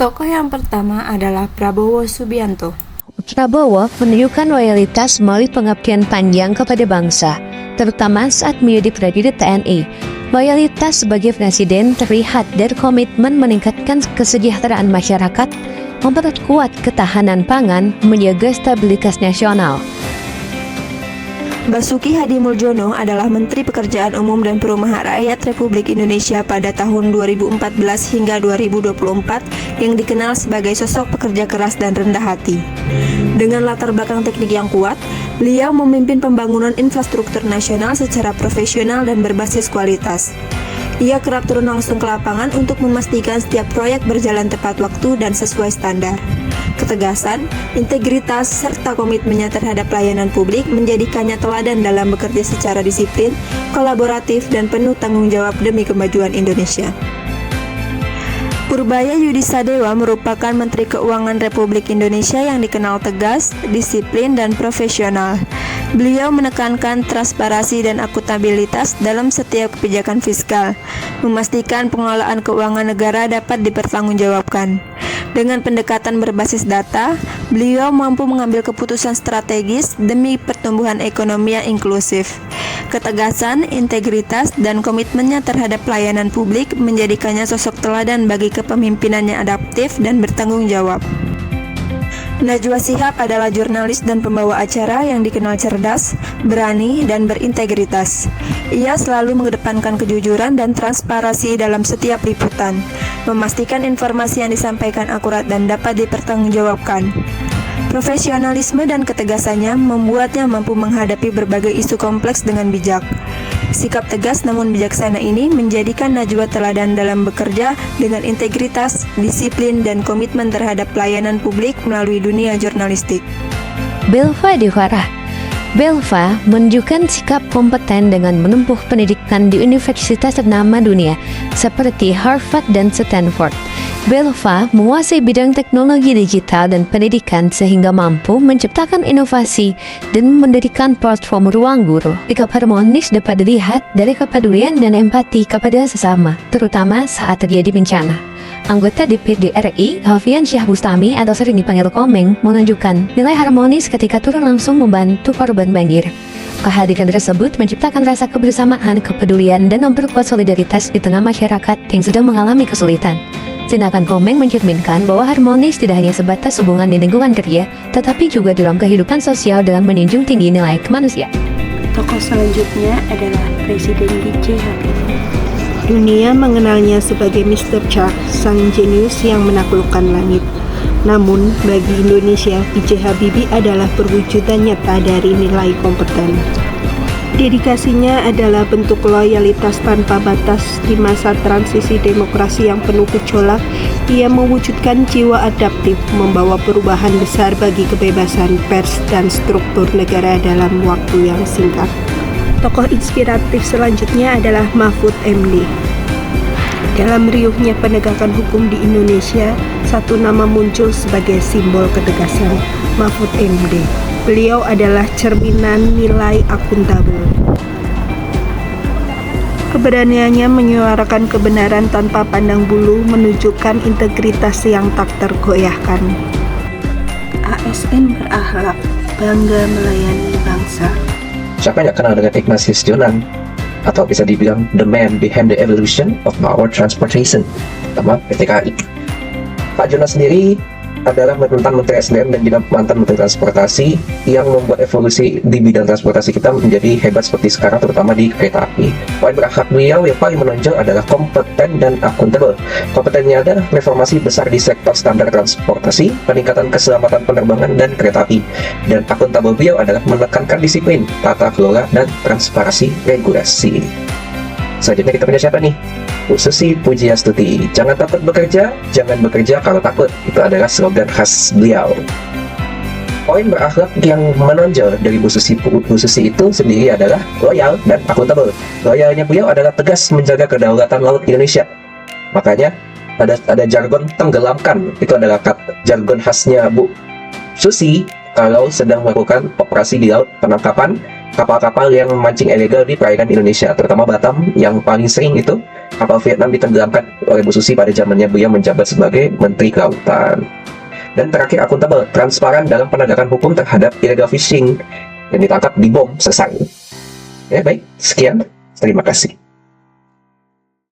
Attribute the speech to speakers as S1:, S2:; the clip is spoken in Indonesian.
S1: Tokoh yang pertama adalah Prabowo Subianto.
S2: Prabowo menunjukkan loyalitas melalui pengabdian panjang kepada bangsa, terutama saat menjadi prajurit TNI. Loyalitas sebagai presiden terlihat dari komitmen meningkatkan kesejahteraan masyarakat, memperkuat ketahanan pangan, menjaga stabilitas nasional.
S1: Basuki Hadimuljono adalah Menteri Pekerjaan Umum dan Perumahan Rakyat Republik Indonesia pada tahun 2014 hingga 2024 yang dikenal sebagai sosok pekerja keras dan rendah hati. Dengan latar belakang teknik yang kuat, beliau memimpin pembangunan infrastruktur nasional secara profesional dan berbasis kualitas. Ia kerap turun langsung ke lapangan untuk memastikan setiap proyek berjalan tepat waktu dan sesuai standar. Ketegasan, integritas, serta komitmennya terhadap pelayanan publik menjadikannya teladan dalam bekerja secara disiplin, kolaboratif, dan penuh tanggung jawab demi kemajuan Indonesia. Purbaya Yudisadewa merupakan Menteri Keuangan Republik Indonesia yang dikenal tegas, disiplin, dan profesional. Beliau menekankan transparansi dan akuntabilitas dalam setiap kebijakan fiskal, memastikan pengelolaan keuangan negara dapat dipertanggungjawabkan. Dengan pendekatan berbasis data, beliau mampu mengambil keputusan strategis demi pertumbuhan ekonomi yang inklusif. Ketegasan, integritas, dan komitmennya terhadap pelayanan publik menjadikannya sosok teladan bagi kepemimpinannya adaptif dan bertanggung jawab. Najwa Shihab adalah jurnalis dan pembawa acara yang dikenal cerdas, berani, dan berintegritas. Ia selalu mengedepankan kejujuran dan transparansi dalam setiap liputan, memastikan informasi yang disampaikan akurat dan dapat dipertanggungjawabkan. Profesionalisme dan ketegasannya membuatnya mampu menghadapi berbagai isu kompleks dengan bijak. Sikap tegas namun bijaksana ini menjadikan Najwa teladan dalam bekerja dengan integritas, disiplin, dan komitmen terhadap pelayanan publik melalui dunia jurnalistik.
S2: Belva Devara. Belva menunjukkan sikap kompeten dengan menempuh pendidikan di universitas ternama dunia seperti Harvard dan Stanford. Belva menguasai bidang teknologi digital dan pendidikan sehingga mampu menciptakan inovasi dan mendirikan platform ruang guru. Sikap harmonis dapat dilihat dari kepedulian dan empati kepada sesama, terutama saat terjadi bencana. Anggota DPD RI, Alfian Syah Bustami atau sering dipanggil Komeng, menunjukkan nilai harmonis ketika turun langsung membantu korban banjir. Kehadiran tersebut menciptakan rasa kebersamaan, kepedulian, dan memperkuat solidaritas di tengah masyarakat yang sedang mengalami kesulitan. Tindakan Komeng mencerminkan bahwa harmonis tidak hanya sebatas hubungan di lingkungan kerja, tetapi juga dalam kehidupan sosial dengan menjunjung tinggi nilai kemanusiaan.
S3: Tokoh selanjutnya adalah Presiden B.J. Habibie. Dunia mengenalnya sebagai Mr. Charles, sang jenius yang menaklukkan langit. Namun, bagi Indonesia, B.J. Habibie adalah perwujudan nyata dari nilai kompeten. Dedikasinya adalah bentuk loyalitas tanpa batas di masa transisi demokrasi yang penuh gejolak. Ia mewujudkan jiwa adaptif, membawa perubahan besar bagi kebebasan pers dan struktur negara dalam waktu yang singkat. Tokoh inspiratif selanjutnya adalah Mahfud MD. Dalam riuhnya penegakan hukum di Indonesia, satu nama muncul sebagai simbol ketegasan, Mahfud MD. Beliau adalah cerminan nilai akuntabel. Keberaniannya menyuarakan kebenaran tanpa pandang bulu menunjukkan integritas yang tak tergoyahkan. ASN berakhlak, bangga melayani bangsa.
S4: Siapa yang kenal dengan Ignatius Jonan? Atau bisa dibilang the man behind the evolution of our transportation, terutama PT KAI. Pak Jonan sendiri adalah mantan Menteri SDM dan juga mantan Menteri Transportasi yang membuat evolusi di bidang transportasi kita menjadi hebat seperti sekarang, terutama di kereta api. Poin berakhlak beliau yang paling menonjol adalah kompeten dan akuntabel. Kompetennya adalah reformasi besar di sektor standar transportasi, peningkatan keselamatan penerbangan dan kereta api. Dan akuntabel beliau adalah menekankan disiplin, tata kelola, dan transparansi regulasi. Selanjutnya kita punya siapa nih? Bu Susi Pujiastuti. Jangan takut bekerja, jangan bekerja kalau takut. Itu adalah slogan khas beliau. Poin berakhlak yang menonjol dari Bu Susi itu sendiri adalah loyal dan akuntabel. Loyalnya beliau adalah tegas menjaga kedaulatan laut Indonesia. Makanya ada jargon tenggelamkan. Itu adalah jargon khasnya Bu Susi kalau sedang melakukan operasi di laut, penangkapan kapal-kapal yang memancing ilegal di perairan Indonesia, terutama Batam. Yang paling sering itu kapal Vietnam ditenggelamkan oleh Bu Susi pada zamannya beliau menjabat sebagai Menteri Kelautan. Dan terakhir, akuntabel, transparan dalam penegakan hukum terhadap illegal fishing yang ditangkap, dibom, selesai. Ya baik, sekian, terima kasih.